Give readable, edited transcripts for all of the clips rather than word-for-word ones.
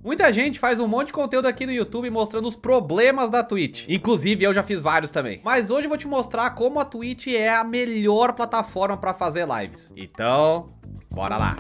Muita gente faz um monte de conteúdo aqui no YouTube mostrando os problemas da Twitch. Inclusive, eu já fiz vários também. Mas hoje eu vou te mostrar como a Twitch é a melhor plataforma para fazer lives. Então, bora lá!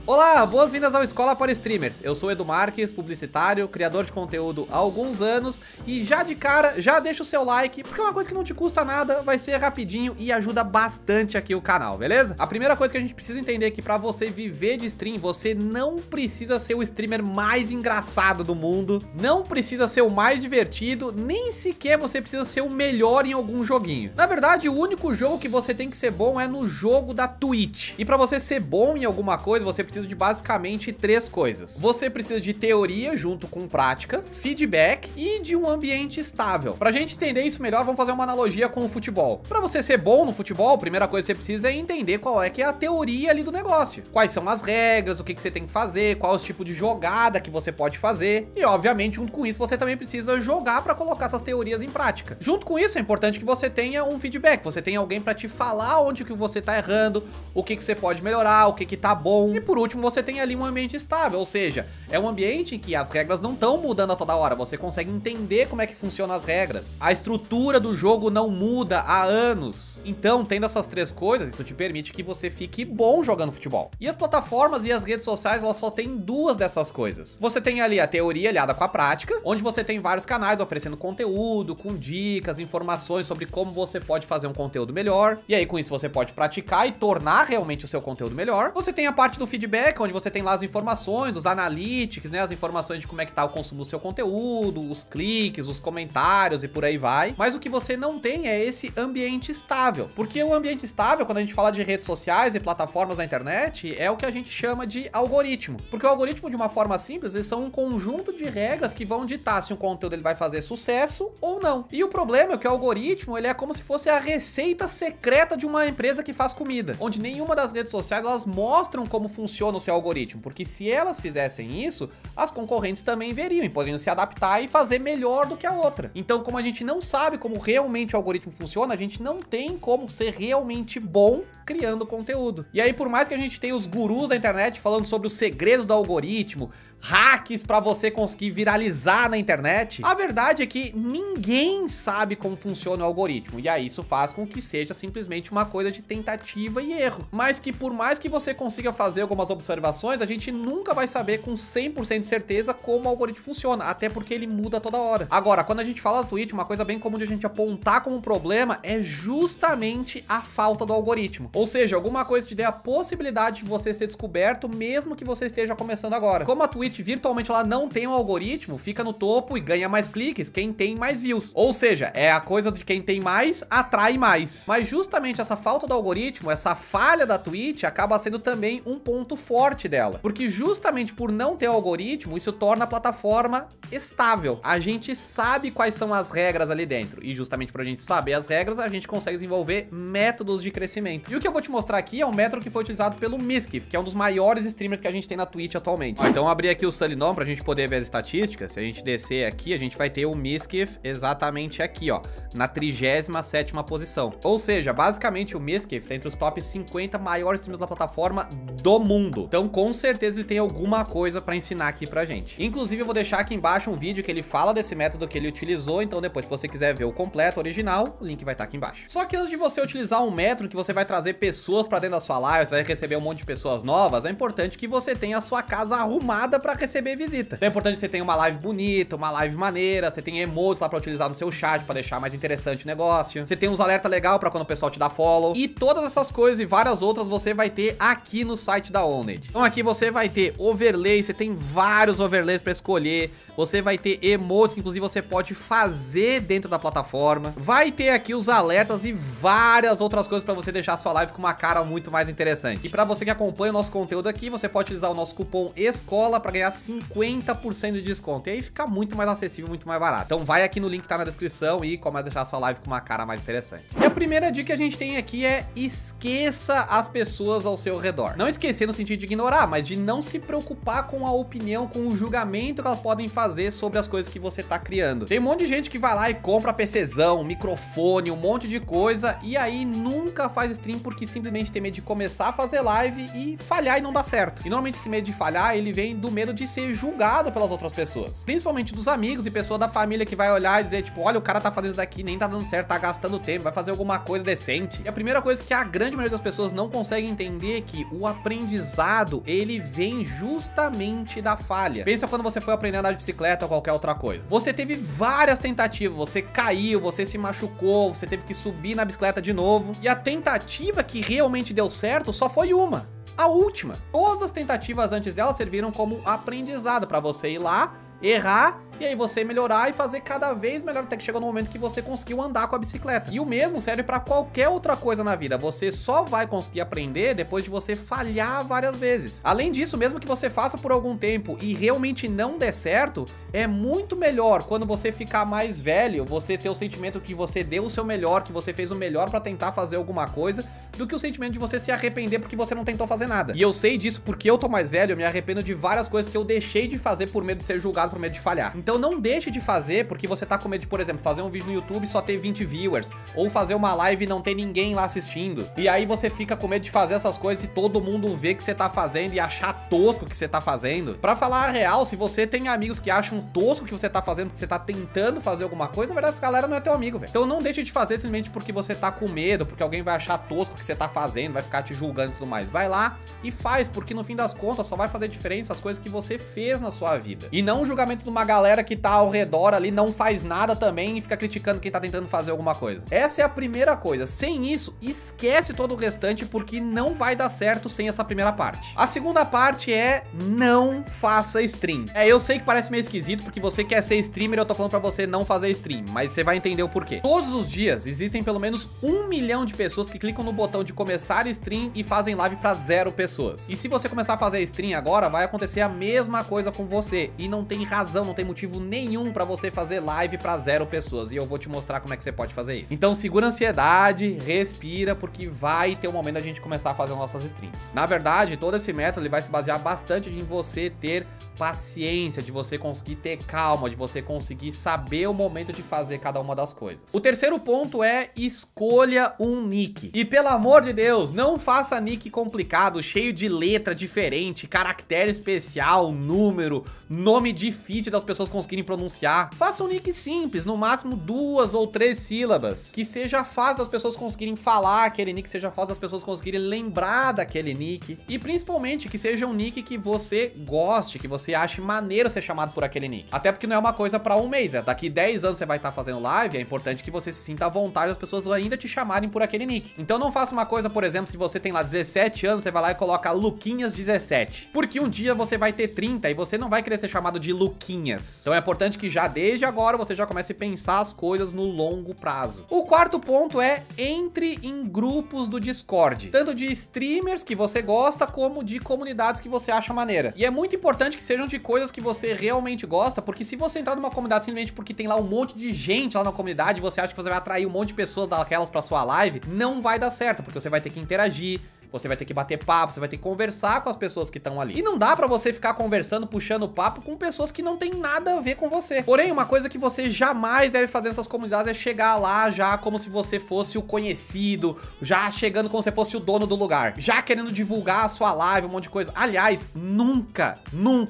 Olá, boas-vindas ao Escola para Streamers. Eu sou Edu Marques, publicitário, criador de conteúdo há alguns anos. E já de cara, já deixa o seu like, porque é uma coisa que não te custa nada, vai ser rapidinho e ajuda bastante aqui o canal, beleza? A primeira coisa que a gente precisa entender é que pra você viver de stream, você não precisa ser o streamer mais engraçado do mundo, não precisa ser o mais divertido, nem sequer você precisa ser o melhor em algum joguinho. Na verdade, o único jogo que você tem que ser bom é no jogo da Twitch. E pra você ser bom em alguma coisa, você precisa de basicamente três coisas. Você precisa de teoria junto com prática, feedback e de um ambiente estável. Pra gente entender isso melhor, vamos fazer uma analogia com o futebol. Pra você ser bom no futebol, a primeira coisa que você precisa é entender qual é que é a teoria ali do negócio. Quais são as regras, o que você tem que fazer, qual é o tipo de jogada que você pode fazer. E obviamente, junto com isso, você também precisa jogar pra colocar essas teorias em prática. Junto com isso, é importante que você tenha um feedback, você tenha alguém pra te falar onde que você tá errando, o que você pode melhorar, o que tá bom. E por último, você tem ali um ambiente estável, ou seja, é um ambiente em que as regras não estão mudando a toda hora, você consegue entender como é que funcionam as regras, a estrutura do jogo não muda há anos. Então, tendo essas três coisas, isso te permite que você fique bom jogando futebol. E as plataformas e as redes sociais, elas só têm duas dessas coisas. Você tem ali a teoria aliada com a prática, onde você tem vários canais oferecendo conteúdo, com dicas, informações sobre como você pode fazer um conteúdo melhor, e aí com isso você pode praticar e tornar realmente o seu conteúdo melhor. Você tem a parte do feedback, onde você tem lá as informações, os analytics, né, as informações de como é que tá o consumo do seu conteúdo, os cliques, os comentários e por aí vai. Mas o que você não tem é esse ambiente estável, porque o ambiente estável, quando a gente fala de redes sociais e plataformas na internet, é o que a gente chama de algoritmo, porque o algoritmo, de uma forma simples, eles são um conjunto de regras que vão ditar se um conteúdo ele vai fazer sucesso ou não. E o problema é que o algoritmo, ele é como se fosse a receita secreta de uma empresa que faz comida, onde nenhuma das redes sociais elas mostram como funciona o seu algoritmo, porque se elas fizessem isso, as concorrentes também veriam e poderiam se adaptar e fazer melhor do que a outra. Então, como a gente não sabe como realmente o algoritmo funciona, a gente não tem como ser realmente bom criando conteúdo. E aí, por mais que a gente tenha os gurus da internet falando sobre os segredos do algoritmo, hacks pra você conseguir viralizar na internet, a verdade é que ninguém sabe como funciona o algoritmo, e aí isso faz com que seja simplesmente uma coisa de tentativa e erro, mas que por mais que você consiga fazer algumas observações, a gente nunca vai saber com 100% de certeza como o algoritmo funciona, até porque ele muda toda hora. Agora, quando a gente fala da Twitch, uma coisa bem comum de a gente apontar como problema é justamente a falta do algoritmo, ou seja, alguma coisa que dê a possibilidade de você ser descoberto mesmo que você esteja começando agora. Como a Twitch virtualmente ela não tem um algoritmo, fica no topo e ganha mais cliques quem tem mais views, ou seja, é a coisa de quem tem mais atrai mais. Mas justamente essa falta do algoritmo, essa falha da Twitch acaba sendo também um ponto forte dela, porque justamente por não ter algoritmo, isso torna a plataforma estável. A gente sabe quais são as regras ali dentro, e justamente pra gente saber as regras, a gente consegue desenvolver métodos de crescimento. E o que eu vou te mostrar aqui é um método que foi utilizado pelo Miskif, que é um dos maiores streamers que a gente tem na Twitch atualmente. Ó, então eu abri aqui o Sulinom pra gente poder ver as estatísticas. Se a gente descer aqui, a gente vai ter o Miskif exatamente aqui, ó, na 37ª posição. Ou seja, basicamente o Miskif tá entre os top 50 maiores streamers da plataforma do mundo. Então, com certeza ele tem alguma coisa pra ensinar aqui pra gente. Inclusive, eu vou deixar aqui embaixo um vídeo que ele fala desse método que ele utilizou, então depois, se você quiser ver o completo, original, o link vai estar aqui embaixo. Só que antes de você utilizar um método que você vai trazer pessoas pra dentro da sua live, você vai receber um monte de pessoas novas, é importante que você tenha a sua casa arrumada pra receber visita. Então é importante que você tenha uma live bonita, uma live maneira, você tem emojis lá pra utilizar no seu chat pra deixar mais interessante o negócio, você tem uns alerta legal pra quando o pessoal te dá follow, e todas essas coisas e várias outras você vai ter aqui no site da Owned. Então aqui você vai ter overlay, você tem vários overlays pra escolher, você vai ter emotes que inclusive você pode fazer dentro da plataforma, vai ter aqui os alertas e várias outras coisas pra você deixar a sua live com uma cara muito mais interessante. E pra você que acompanha o nosso conteúdo aqui, você pode utilizar o nosso cupom ESCOLA pra ganhar 50% de desconto, e aí fica muito mais acessível, muito mais barato. Então vai aqui no link que tá na descrição e começa a deixar a sua live com uma cara mais interessante. E a primeira dica que a gente tem aqui é esqueça as pessoas ao seu redor. Não esquecer no sentido sentido de ignorar, mas de não se preocupar com a opinião, com o julgamento que elas podem fazer sobre as coisas que você tá criando. Tem um monte de gente que vai lá e compra PCzão, microfone, um monte de coisa, e aí nunca faz stream porque simplesmente tem medo de começar a fazer live e falhar e não dar certo. E normalmente esse medo de falhar, ele vem do medo de ser julgado pelas outras pessoas. Principalmente dos amigos e pessoa da família que vai olhar e dizer, tipo, olha, o cara tá fazendo isso daqui, nem tá dando certo, tá gastando tempo, vai fazer alguma coisa decente. E a primeira coisa que a grande maioria das pessoas não consegue entender é que o aprendizado, ele vem justamente da falha. Pensa quando você foi aprender a andar de bicicleta ou qualquer outra coisa. Você teve várias tentativas, você caiu, você se machucou, você teve que subir na bicicleta de novo. E a tentativa que realmente deu certo só foi uma. A última. Todas as tentativas antes dela serviram como aprendizado para você ir lá, errar, e aí você melhorar e fazer cada vez melhor até que chegou no momento que você conseguiu andar com a bicicleta. E o mesmo serve para qualquer outra coisa na vida. Você só vai conseguir aprender depois de você falhar várias vezes. Além disso, mesmo que você faça por algum tempo e realmente não der certo, é muito melhor quando você ficar mais velho, você ter o sentimento que você deu o seu melhor, que você fez o melhor para tentar fazer alguma coisa, do que o sentimento de você se arrepender porque você não tentou fazer nada. E eu sei disso porque eu tô mais velho, eu me arrependo de várias coisas que eu deixei de fazer por medo de ser julgado, por medo de falhar. Então não deixe de fazer porque você tá com medo de, por exemplo, fazer um vídeo no YouTube e só ter 20 viewers, ou fazer uma live e não ter ninguém lá assistindo. E aí você fica com medo de fazer essas coisas e todo mundo vê que você tá fazendo e achar tosco o que você tá fazendo. Pra falar a real, se você tem amigos que acham tosco o que você tá fazendo, porque você tá tentando fazer alguma coisa, na verdade essa galera não é teu amigo, velho. Então não deixe de fazer simplesmente porque você tá com medo, porque alguém vai achar tosco o que você tá fazendo, vai ficar te julgando e tudo mais. Vai lá e faz, porque no fim das contas só vai fazer diferença as coisas que você fez na sua vida. E não o julgamento de uma galera que tá ao redor ali, não faz nada também e fica criticando quem tá tentando fazer alguma coisa. Essa é a primeira coisa. Sem isso, esquece todo o restante porque não vai dar certo sem essa primeira parte. A segunda parte é não faça stream. Eu sei que parece meio esquisito porque você quer ser streamer e eu tô falando pra você não fazer stream, mas você vai entender o porquê. Todos os dias existem pelo menos 1 milhão de pessoas que clicam no botão de começar stream e fazem live pra 0 pessoas. E se você começar a fazer stream agora, vai acontecer a mesma coisa com você. E não tem razão, não tem motivo nenhum pra você fazer live pra 0 pessoas. E eu vou te mostrar como é que você pode fazer isso. Então segura a ansiedade, respira, porque vai ter um momento da gente começar a fazer nossas streams. Na verdade, todo esse método ele vai se basear bastante em você ter paciência, de você conseguir ter calma, de você conseguir saber o momento de fazer cada uma das coisas. O terceiro ponto é escolha um nick. E pelo amor de Deus, não faça nick complicado, cheio de letra diferente, caractere especial, número, nome difícil das pessoas conseguirem pronunciar. Faça um nick simples, no máximo 2 ou 3 sílabas, que seja fácil das pessoas conseguirem falar aquele nick, seja fácil das pessoas conseguirem lembrar daquele nick, e principalmente que seja um nick que você goste, que você ache maneiro ser chamado por aquele nick. Até porque não é uma coisa pra um mês, daqui 10 anos você vai estar fazendo live, é importante que você se sinta à vontade das pessoas ainda te chamarem por aquele nick. Então não faça uma coisa, por exemplo, se você tem lá 17 anos, você vai lá e coloca Luquinhas17, porque um dia você vai ter 30 e você não vai querer ser chamado de Luquinhas. Então é importante que já desde agora você já comece a pensar as coisas no longo prazo. O quarto ponto é entre em grupos do Discord, tanto de streamers que você gosta, como de comunidades que você acha maneira. E é muito importante que sejam de coisas que você realmente gosta, porque se você entrar numa comunidade simplesmente porque tem lá um monte de gente lá na comunidade, você acha que você vai atrair um monte de pessoas daquelas pra sua live, não vai dar certo, porque você vai ter que interagir, você vai ter que bater papo, você vai ter que conversar com as pessoas que estão ali. E não dá pra você ficar conversando, puxando papo com pessoas que não tem nada a ver com você. Porém, uma coisa que você jamais deve fazer nessas comunidades é chegar lá já como se você fosse o conhecido, já chegando como se fosse o dono do lugar, já querendo divulgar a sua live, um monte de coisa. Aliás, nunca,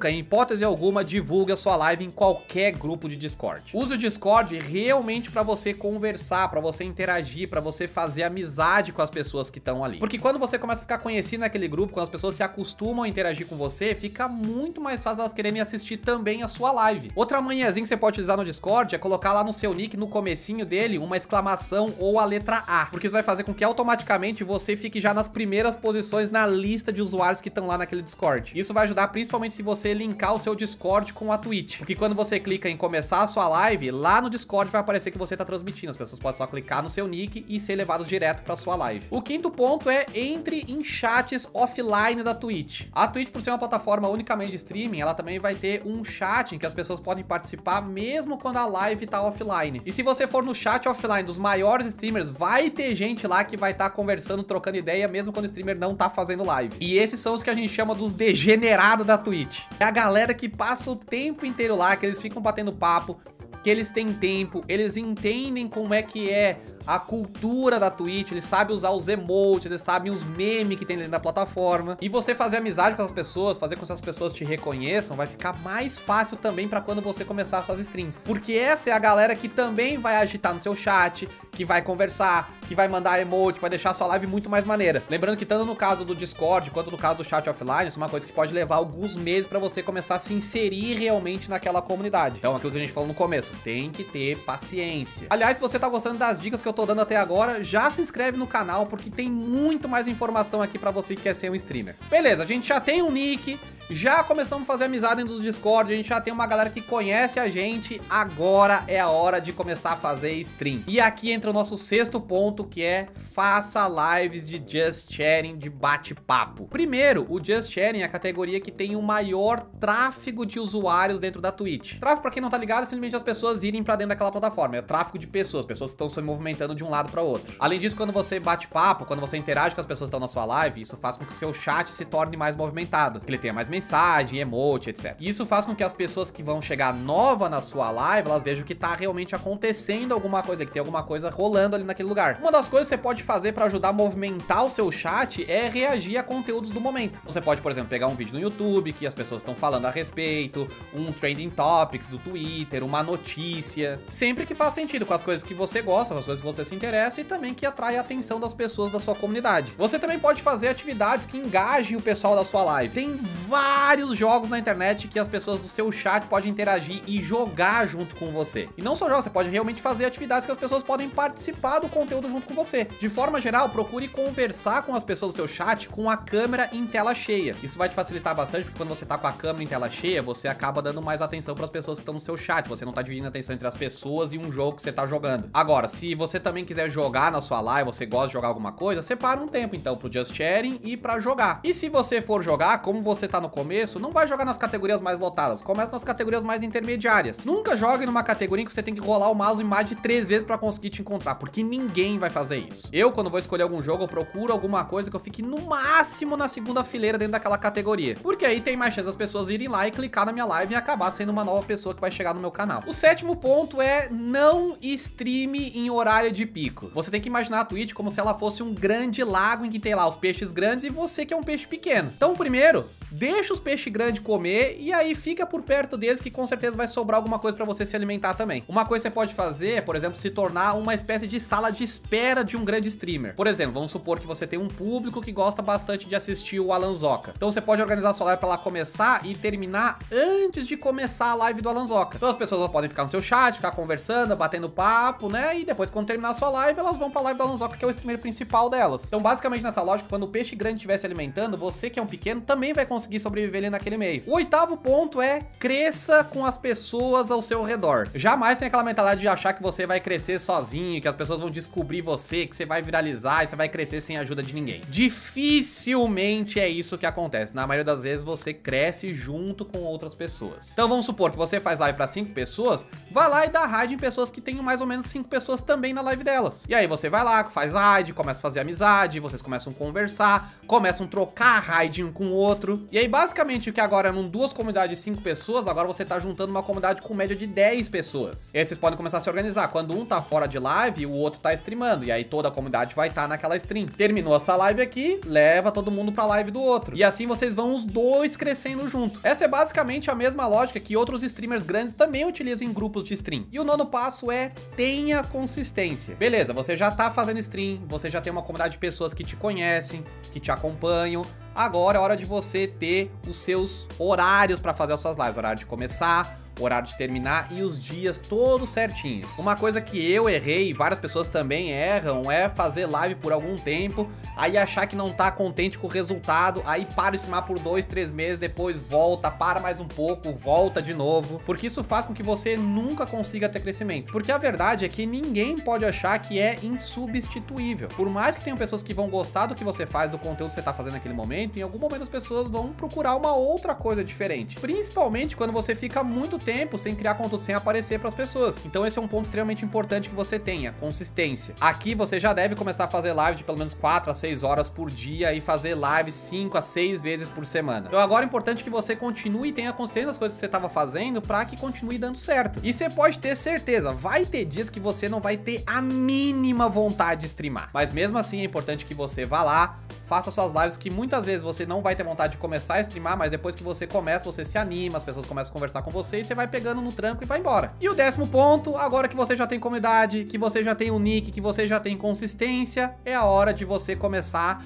em hipótese alguma, divulgue a sua live em qualquer grupo de Discord. Use o Discord realmente pra você conversar, pra você interagir, pra você fazer amizade com as pessoas que estão ali. Porque quando você começa a ficar conhecido naquele grupo, quando as pessoas se acostumam a interagir com você, fica muito mais fácil elas quererem assistir também a sua live. Outra manhãzinha que você pode utilizar no Discord é colocar lá no seu nick, no comecinho dele, uma exclamação ou a letra A, porque isso vai fazer com que automaticamente você fique já nas primeiras posições na lista de usuários que estão lá naquele Discord. Isso vai ajudar principalmente se você linkar o seu Discord com a Twitch, porque quando você clica em começar a sua live, lá no Discord vai aparecer que você tá transmitindo, as pessoas podem só clicar no seu nick e ser levados direto pra sua live. O quinto ponto é entre entre em chats offline da Twitch. A Twitch, por ser uma plataforma unicamente de streaming, ela também vai ter um chat em que as pessoas podem participar mesmo quando a live tá offline. E se você for no chat offline dos maiores streamers, vai ter gente lá que vai estar conversando, trocando ideia, mesmo quando o streamer não tá fazendo live. E esses são os que a gente chama dos degenerados da Twitch. É a galera que passa o tempo inteiro lá, que eles ficam batendo papo, que eles têm tempo, eles entendem como é que é a cultura da Twitch, eles sabem usar os emotes, eles sabem os memes que tem dentro da plataforma. E você fazer amizade com as pessoas, fazer com que as pessoas te reconheçam, vai ficar mais fácil também pra quando você começar suas streams. Porque essa é a galera que também vai agitar no seu chat, que vai conversar, que vai mandar emote, que vai deixar a sua live muito mais maneira. Lembrando que tanto no caso do Discord, quanto no caso do chat offline, isso é uma coisa que pode levar alguns meses pra você começar a se inserir realmente naquela comunidade. Então, aquilo que a gente falou no começo, tem que ter paciência. Aliás, se você tá gostando das dicas que eu tô dando até agora, já se inscreve no canal, porque tem muito mais informação aqui pra você que quer ser um streamer. Beleza, a gente já tem um nick, já começamos a fazer amizade dentro dos Discord, a gente já tem uma galera que conhece a gente, agora é a hora de começar a fazer stream. E aqui entra o nosso sexto ponto, que é faça lives de Just Chatting, de bate-papo. Primeiro, o Just Chatting é a categoria que tem o maior tráfego de usuários dentro da Twitch. Tráfego, pra quem não tá ligado, é simplesmente as pessoas irem pra dentro daquela plataforma, é tráfego de pessoas que estão se movimentando de um lado para outro. Além disso, quando você bate papo, quando você interage com as pessoas que estão na sua live, isso faz com que o seu chat se torne mais movimentado, que ele tenha mais mensagem, emote, etc. E isso faz com que as pessoas que vão chegar nova na sua live, elas vejam que tá realmente acontecendo alguma coisa, que tem alguma coisa rolando ali naquele lugar. Uma das coisas que você pode fazer para ajudar a movimentar o seu chat é reagir a conteúdos do momento. Você pode, por exemplo, pegar um vídeo no YouTube que as pessoas estão falando a respeito, um trending topics do Twitter, uma notícia, sempre que faz sentido com as coisas que você gosta, com as coisas que você se interessa, e também que atrai a atenção das pessoas da sua comunidade. Você também pode fazer atividades que engajem o pessoal da sua live. Tem vários jogos na internet que as pessoas do seu chat podem interagir e jogar junto com você. E não só jogos, você pode realmente fazer atividades que as pessoas podem participar do conteúdo junto com você. De forma geral, procure conversar com as pessoas do seu chat com a câmera em tela cheia. Isso vai te facilitar bastante, porque quando você tá com a câmera em tela cheia, você acaba dando mais atenção para as pessoas que estão no seu chat. Você não tá dividindo a atenção entre as pessoas e um jogo que você tá jogando. Agora, se você também quiser jogar na sua live, você gosta de jogar alguma coisa, separa um tempo então pro Just Chatting e pra jogar. E se você for jogar, como você tá no começo, não vai jogar nas categorias mais lotadas, começa nas categorias mais intermediárias. Nunca jogue numa categoria em que você tem que rolar o mouse mais de 3 vezes pra conseguir te encontrar, porque ninguém vai fazer isso. Eu, quando vou escolher algum jogo, eu procuro alguma coisa que eu fique no máximo na segunda fileira dentro daquela categoria, porque aí tem mais chance das pessoas irem lá e clicar na minha live e acabar sendo uma nova pessoa que vai chegar no meu canal. O sétimo ponto é não streame em horário de pico. Você tem que imaginar a Twitch como se ela fosse um grande lago em que tem lá os peixes grandes e você que é um peixe pequeno. Então, primeiro, deixa os peixes grandes comer e aí fica por perto deles, que com certeza vai sobrar alguma coisa pra você se alimentar também. Uma coisa que você pode fazer é, por exemplo, se tornar uma espécie de sala de espera de um grande streamer. Por exemplo, vamos supor que você tem um público que gosta bastante de assistir o Alanzoca. Então você pode organizar a sua live pra ela começar e terminar antes de começar a live do Alanzoca. Então as pessoas podem ficar no seu chat, ficar conversando, batendo papo, né? E depois, quando terminar a sua live, elas vão pra live do Alanzoca, que é o streamer principal delas. Então, basicamente, nessa lógica, quando o peixe grande estiver se alimentando, você que é um pequeno também vai conseguir sobreviver ali naquele meio. O oitavo ponto é cresça com as pessoas ao seu redor. Jamais tem aquela mentalidade de achar que você vai crescer sozinho, que as pessoas vão descobrir você, que você vai viralizar e você vai crescer sem a ajuda de ninguém. Dificilmente é isso que acontece. Na maioria das vezes, você cresce junto com outras pessoas. Então, vamos supor que você faz live para 5 pessoas, vai lá e dá raid em pessoas que tenham mais ou menos 5 pessoas também na live delas. E aí você vai lá, faz raid, começa a fazer amizade, vocês começam a conversar, começam a trocar raid um com o outro. E aí, basicamente, o que agora eram 2 comunidades de 5 pessoas, agora você tá juntando uma comunidade com média de 10 pessoas. E aí vocês podem começar a se organizar. Quando um tá fora de live, o outro tá streamando. E aí toda a comunidade vai estar naquela stream. Terminou essa live aqui, leva todo mundo pra live do outro. E assim vocês vão os dois crescendo junto. Essa é basicamente a mesma lógica que outros streamers grandes também utilizam em grupos de stream. E o nono passo é tenha consistência. Beleza, você já tá fazendo stream, você já tem uma comunidade de pessoas que te conhecem, que te acompanham. Agora é hora de você ter os seus horários para fazer as suas lives. Horário de começar, o horário de terminar e os dias todos certinhos. Uma coisa que eu errei e várias pessoas também erram é fazer live por algum tempo, aí achar que não tá contente com o resultado, aí para de streamar por 2, 3 meses, depois volta, para mais um pouco, volta de novo, porque isso faz com que você nunca consiga ter crescimento. Porque a verdade é que ninguém pode achar que é insubstituível. Por mais que tenham pessoas que vão gostar do que você faz, do conteúdo que você tá fazendo naquele momento, em algum momento as pessoas vão procurar uma outra coisa diferente. Principalmente quando você fica muito tempo sem criar conteúdo, sem aparecer para as pessoas. Então esse é um ponto extremamente importante que você tenha, consistência. Aqui você já deve começar a fazer live de pelo menos 4 a 6 horas por dia e fazer live 5 a 6 vezes por semana. Então agora é importante que você continue e tenha consciência das coisas que você estava fazendo para que continue dando certo. E você pode ter certeza, vai ter dias que você não vai ter a mínima vontade de streamar. Mas mesmo assim é importante que você vá lá, faça suas lives, porque muitas vezes você não vai ter vontade de começar a streamar, mas depois que você começa, você se anima, as pessoas começam a conversar com você e você vai pegando no tranco e vai embora. E o 10º ponto, agora que você já tem comunidade, que você já tem o nick, que você já tem consistência, é a hora de você começar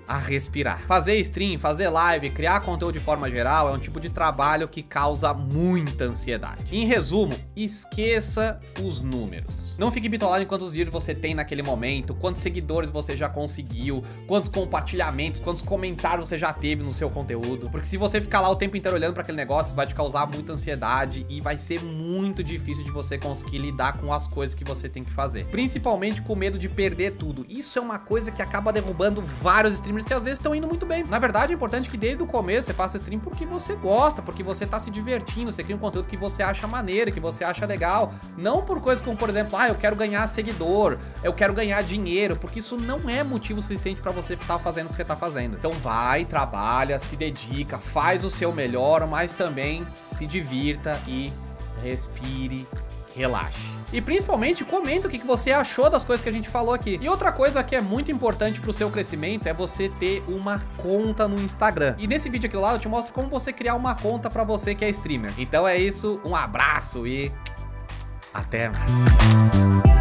a respirar. Fazer stream, fazer live, criar conteúdo de forma geral é um tipo de trabalho que causa muita ansiedade. Em resumo, esqueça os números. Não fique bitolado em quantos vídeos você tem naquele momento, quantos seguidores você já conseguiu, quantos compartilhamentos, quantos comentários você já teve no seu conteúdo, porque se você ficar lá o tempo inteiro olhando para aquele negócio, vai te causar muita ansiedade e vai ser muito difícil de você conseguir lidar com as coisas que você tem que fazer. Principalmente com medo de perder tudo. Isso é uma coisa que acaba derrubando vários streamers que às vezes estão indo muito bem. Na verdade, é importante que desde o começo você faça stream porque você gosta, porque você tá se divertindo, você cria um conteúdo que você acha maneiro, que você acha legal. Não por coisas como, por exemplo, eu quero ganhar seguidor, eu quero ganhar dinheiro, porque isso não é motivo suficiente pra você estar fazendo o que você tá fazendo. Então vai, trabalha, se dedica, faz o seu melhor, mas também se divirta e respire, relaxe. E principalmente comenta o que você achou das coisas que a gente falou aqui. E outra coisa que é muito importante pro seu crescimento é você ter uma conta no Instagram. E nesse vídeo aqui do lado eu te mostro como você criar uma conta pra você que é streamer. Então é isso, um abraço e até mais.